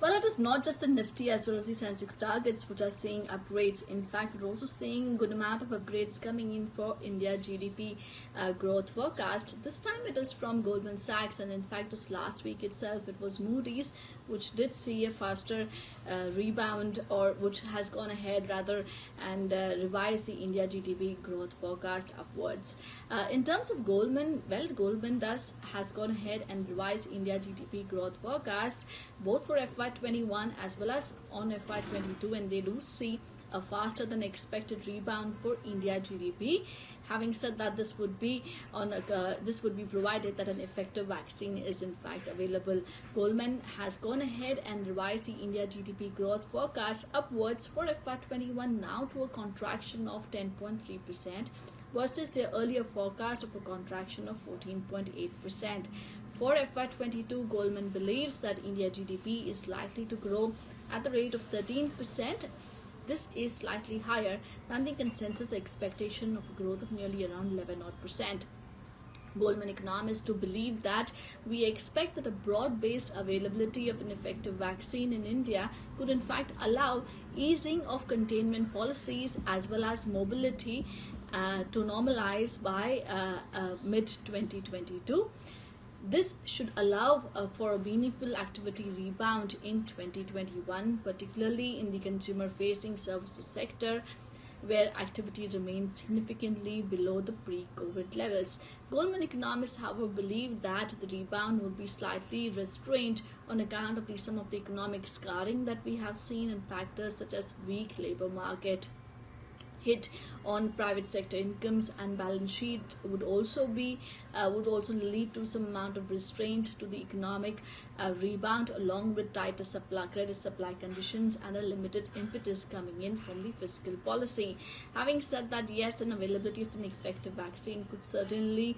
Well, it is not just the Nifty as well as the Sensex targets which are seeing upgrades. In fact, we're also seeing good amount of upgrades coming in for India GDP growth forecast. This time it is from Goldman Sachs, and in fact just last week itself it was Moody's which did see a faster rebound, or which has gone ahead rather and revised the India GDP growth forecast upwards. In terms of Goldman, well, Goldman has gone ahead and revised India GDP growth forecast both for FY21 as well as on FY22, and they do see a faster than expected rebound for India GDP. Having said that, this would be provided that an effective vaccine is in fact available. Goldman has gone ahead and revised the India GDP growth forecast upwards for FY21 now to a contraction of 10.3% versus their earlier forecast of a contraction of 14.8%. For FY22, Goldman believes that India GDP is likely to grow at the rate of 13%. This is slightly higher than the consensus expectation of a growth of nearly around 11%. Goldman economists do believe that we expect that a broad-based availability of an effective vaccine in India could in fact allow easing of containment policies as well as mobility to normalize by mid-2022. This should allow for a meaningful activity rebound in 2021, particularly in the consumer-facing services sector, where activity remains significantly below the pre-COVID levels. Goldman economists, however, believe that the rebound would be slightly restrained on account of some of the economic scarring that we have seen, and factors such as weak labor market, hit on private sector incomes and balance sheet would also lead to some amount of restraint to the economic rebound, along with tighter credit supply conditions and a limited impetus coming in from the fiscal policy. Having said that, yes, an availability of an effective vaccine could certainly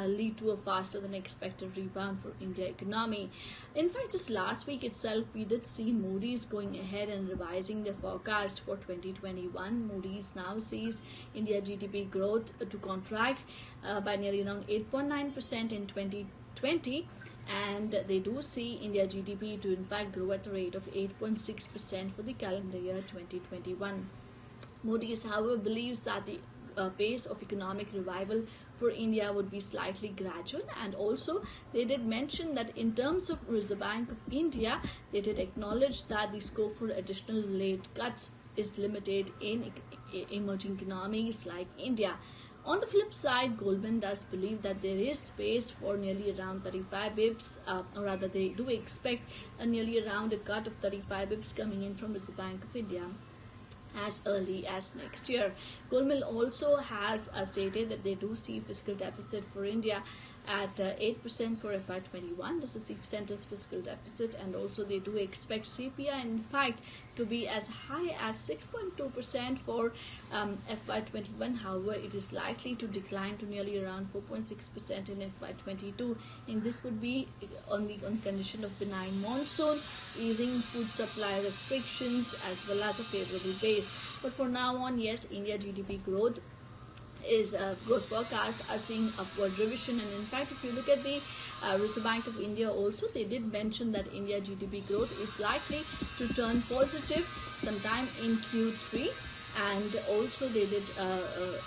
lead to a faster than expected rebound for India economy. In fact, just last week itself, we did see Moody's going ahead and revising their forecast for 2021. Moody's now sees India GDP growth to contract by nearly around 8.9% in 2020. And they do see India GDP to in fact grow at a rate of 8.6% for the calendar year 2021. Moody's, however, believes that the pace of economic revival for India would be slightly gradual, and also they did mention that in terms of Reserve Bank of India, they did acknowledge that the scope for additional rate cuts is limited in emerging economies like India. On the flip side, Goldman does believe that there is space for nearly around 35 bips, or rather they do expect nearly around a cut of 35 bips coming in from Reserve Bank of India as early as next year. Goldman also has stated that they do see fiscal deficit for India at 8% for FY21. This is the center's fiscal deficit, and also they do expect CPI in fact to be as high as 6.2% for FY21. However, it is likely to decline to nearly around 4.6% in FY22, and this would be on the condition of benign monsoon, easing food supply restrictions as well as a favorable base. But for now on, yes, India GDP growth forecast are seeing upward revision, and in fact if you look at the Reserve Bank of India also, they did mention that India GDP growth is likely to turn positive sometime in Q3, and also they did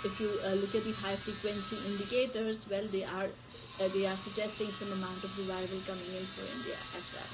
if you look at the high frequency indicators, well, they are suggesting some amount of revival coming in for India as well.